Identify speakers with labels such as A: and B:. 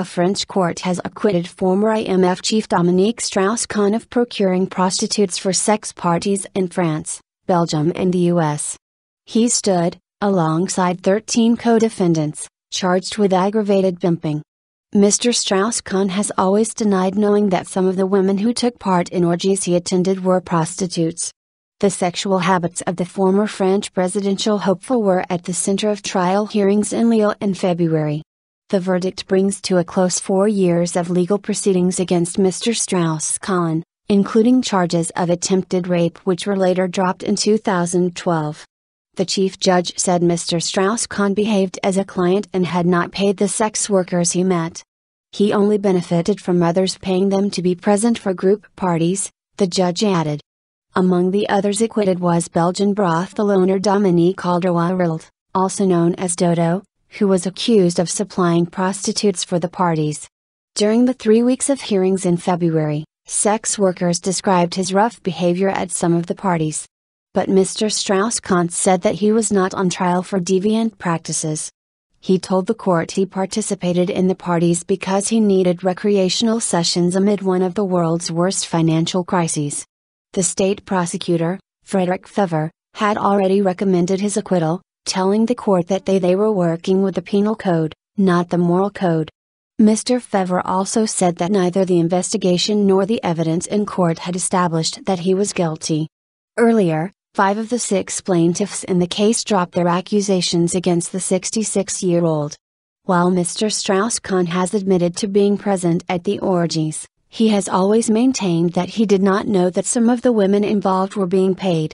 A: A French court has acquitted former IMF chief Dominique Strauss-Kahn of procuring prostitutes for sex parties in France, Belgium and the US. He stood, alongside 13 co-defendants, charged with aggravated pimping. Mr. Strauss-Kahn has always denied knowing that some of the women who took part in orgies he attended were prostitutes. The sexual habits of the former French presidential hopeful were at the center of trial hearings in Lille in February. The verdict brings to a close 4 years of legal proceedings against Mr. Strauss-Kahn, including charges of attempted rape which were later dropped in 2012. The chief judge said Mr. Strauss-Kahn behaved as a client and had not paid the sex workers he met. He only benefited from others paying them to be present for group parties, the judge added. Among the others acquitted was Belgian brothel owner Dominique Strauss-Kahn, also known as Dodo, who was accused of supplying prostitutes for the parties. During the 3 weeks of hearings in February, sex workers described his rough behavior at some of the parties. But Mr. Strauss-Kahn said that he was not on trial for deviant practices. He told the court he participated in the parties because he needed recreational sessions amid one of the world's worst financial crises. The state prosecutor, Frédéric Fever, had already recommended his acquittal, telling the court that they were working with the penal code, not the moral code. Mr. Fever also said that neither the investigation nor the evidence in court had established that he was guilty. Earlier, 5 of the 6 plaintiffs in the case dropped their accusations against the 66-year-old. While Mr. Strauss-Kahn has admitted to being present at the orgies, he has always maintained that he did not know that some of the women involved were being paid.